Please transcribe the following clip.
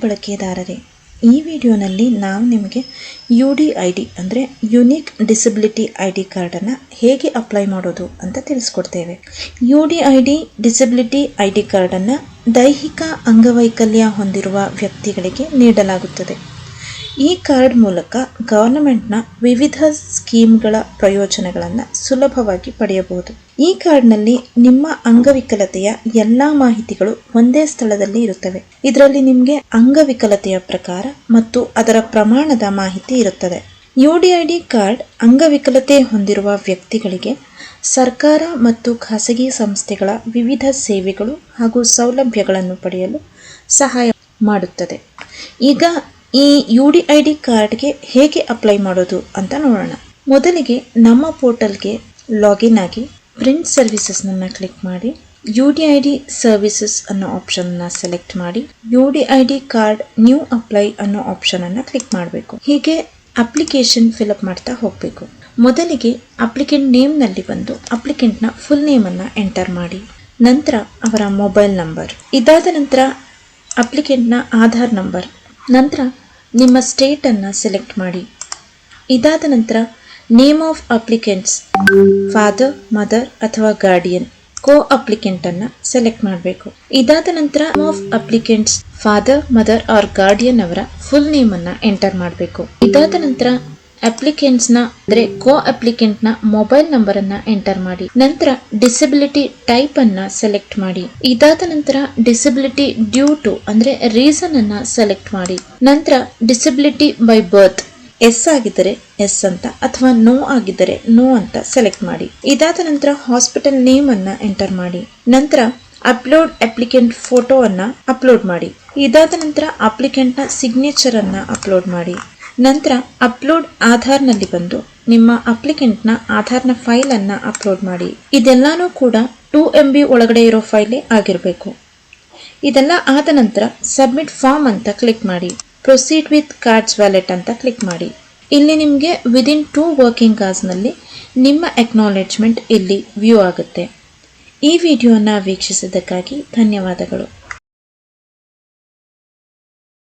ಬಳಕೆದಾರರೇ, ಈ ವಿಡಿಯೋನಲ್ಲಿ ನಾವು ನಿಮಗೆ UDID ಅಂದರೆ ಯುನಿಕ್ ಡಿಸಬಿಲಿಟಿ ID ಕಾರ್ಡನ್ನು ಹೇಗೆ ಅಪ್ಲೈ ಮಾಡೋದು ಅಂತ ತಿಳಿಸ್ಕೊಡ್ತೇವೆ. UDID ಡಿಸಬಿಲಿಟಿ ID ಕಾರ್ಡನ್ನು ದೈಹಿಕ ಅಂಗವೈಕಲ್ಯ ಹೊಂದಿರುವ ವ್ಯಕ್ತಿಗಳಿಗೆ ನೀಡಲಾಗುತ್ತದೆ. ಈ ಕಾರ್ಡ್ ಮೂಲಕ ಗವರ್ನಮೆಂಟ್ನ ವಿವಿಧ ಸ್ಕೀಮ್ಗಳ ಪ್ರಯೋಜನಗಳನ್ನು ಸುಲಭವಾಗಿ ಪಡೆಯಬಹುದು. ಈ ಕಾರ್ಡ್ನಲ್ಲಿ ನಿಮ್ಮ ಅಂಗವಿಕಲತೆಯ ಎಲ್ಲ ಮಾಹಿತಿಗಳು ಒಂದೇ ಸ್ಥಳದಲ್ಲಿ ಇರುತ್ತವೆ. ಇದರಲ್ಲಿ ನಿಮಗೆ ಅಂಗವಿಕಲತೆಯ ಪ್ರಕಾರ ಮತ್ತು ಅದರ ಪ್ರಮಾಣದ ಮಾಹಿತಿ ಇರುತ್ತದೆ. UDID ಕಾರ್ಡ್ ಅಂಗವಿಕಲತೆ ಹೊಂದಿರುವ ವ್ಯಕ್ತಿಗಳಿಗೆ ಸರ್ಕಾರ ಮತ್ತು ಖಾಸಗಿ ಸಂಸ್ಥೆಗಳ ವಿವಿಧ ಸೇವೆಗಳು ಹಾಗೂ ಸೌಲಭ್ಯಗಳನ್ನು ಪಡೆಯಲು ಸಹಾಯ ಮಾಡುತ್ತದೆ. ಈಗ ಈ UDID ಕಾರ್ಡ್ಗೆ ಹೇಗೆ ಅಪ್ಲೈ ಮಾಡೋದು ಅಂತ ನೋಡೋಣ. ಮೊದಲಿಗೆ ನಮ್ಮ ಪೋರ್ಟಲ್ಗೆ ಲಾಗಿನ್ ಆಗಿ ಪ್ರಿಂಟ್ ಸರ್ವಿಸಸ್ನನ್ನು ಕ್ಲಿಕ್ ಮಾಡಿ UDID ಸರ್ವಿಸಸ್ ಅನ್ನೋ ಆಪ್ಷನ್ನ ಸೆಲೆಕ್ಟ್ ಮಾಡಿ UDID ಕಾರ್ಡ್ ನ್ಯೂ ಅಪ್ಲೈ ಅನ್ನೋ ಆಪ್ಷನನ್ನು ಕ್ಲಿಕ್ ಮಾಡಬೇಕು. ಹೀಗೆ ಅಪ್ಲಿಕೇಶನ್ ಫಿಲಪ್ ಮಾಡ್ತಾ ಹೋಗಬೇಕು. ಮೊದಲಿಗೆ ಅಪ್ಲಿಕೆಂಟ್ ನೇಮ್ನಲ್ಲಿ ಬಂದು ಅಪ್ಲಿಕೆಂಟ್ನ ಫುಲ್ ನೇಮನ್ನು ಎಂಟರ್ ಮಾಡಿ, ನಂತರ ಅವರ ಮೊಬೈಲ್ ನಂಬರ್, ಇದಾದ ನಂತರ ಅಪ್ಲಿಕೆಂಟ್ನ ಆಧಾರ್ ನಂಬರ್, ನಂತರ ನಿಮ್ಮ ಸ್ಟೇಟನ್ನು ಸೆಲೆಕ್ಟ್ ಮಾಡಿ, ಇದಾದ ನಂತರ name of applicants father, mother ಅಥವಾ ಗಾರ್ಡಿಯನ್, ಕೋ ಅಪ್ಲಿಕೆಂಟನ್ನು ಸೆಲೆಕ್ಟ್ ಮಾಡಬೇಕು. ಇದಾದ ನಂತರ of applicants father, mother or guardian ಅವರ ಫುಲ್ ನೇಮನ್ನು ಎಂಟರ್ ಮಾಡಬೇಕು. ಇದಾದ ನಂತರ ಅಪ್ಲಿಕೆಂಟ್ಸ್ನ ಅಂದರೆ ಕೋ ಅಪ್ಲಿಕೆಂಟ್ನ ಮೊಬೈಲ್ ನಂಬರನ್ನು ಎಂಟರ್ ಮಾಡಿ, ನಂತರ ಡಿಸಬಿಲಿಟಿ ಟೈಪ್ ಅನ್ನು ಸೆಲೆಕ್ಟ್ ಮಾಡಿ, ಇದಾದ ನಂತರ ಡಿಸಬಿಲಿಟಿ ಡ್ಯೂ ಟು ಅಂದರೆ ರೀಸನ್ ಅನ್ನು ಸೆಲೆಕ್ಟ್ ಮಾಡಿ, ನಂತರ ಡಿಸಬಿಲಿಟಿ ಬೈ ಬರ್ತ್ ಎಸ್ ಆಗಿದ್ದರೆ ಎಸ್ ಅಂತ ಅಥವಾ ನೋ ಆಗಿದ್ದರೆ ನೋ ಅಂತ ಸೆಲೆಕ್ಟ್ ಮಾಡಿ. ಇದಾದ ನಂತರ ಹಾಸ್ಪಿಟಲ್ ನೇಮ್ ಅನ್ನು ಎಂಟರ್ ಮಾಡಿ, ನಂತರ ಅಪ್ಲೋಡ್ ಅಪ್ಲಿಕೆಂಟ್ ಫೋಟೋ ಅನ್ನ ಅಪ್ಲೋಡ್ ಮಾಡಿ, ಇದಾದ ನಂತರ ಅಪ್ಲಿಕೆಂಟ್ನ ಸಿಗ್ನೇಚರ್ ಅನ್ನ ಅಪ್ಲೋಡ್ ಮಾಡಿ, ನಂತರ ಅಪ್ಲೋಡ್ ಆಧಾರ್ನಲ್ಲಿ ಬಂದು ನಿಮ್ಮ ಅಪ್ಲಿಕೆಂಟ್ನ ಆಧಾರ್ನ ಫೈಲ್ ಅನ್ನ ಅಪ್ಲೋಡ್ ಮಾಡಿ. ಇದೆಲ್ಲಾನು ಕೂಡ 2 MB ಒಳಗಡೆ ಇರೋ ಫೈಲೇ ಆಗಿರಬೇಕು. ಇದೆಲ್ಲ ಆದ ನಂತರ ಸಬ್ಮಿಟ್ ಫಾರ್ಮ್ ಅಂತ ಕ್ಲಿಕ್ ಮಾಡಿ, ಪ್ರೊಸೀಡ್ ವಿತ್ ಕಾರ್ಡ್ಸ್ ವ್ಯಾಲೆಟ್ ಅಂತ ಕ್ಲಿಕ್ ಮಾಡಿ. ಇಲ್ಲಿ ನಿಮಗೆ ವಿದಿನ್ 2 ವರ್ಕಿಂಗ್ ಅವರ್ಸ್ನಲ್ಲಿ ನಿಮ್ಮ ಅಕ್ನಾಲೆಜ್ಮೆಂಟ್ ಇಲ್ಲಿ ವ್ಯೂ ಆಗುತ್ತೆ. ಈ ವಿಡಿಯೋನ ವೀಕ್ಷಿಸಿದ್ದಕ್ಕಾಗಿ ಧನ್ಯವಾದಗಳು.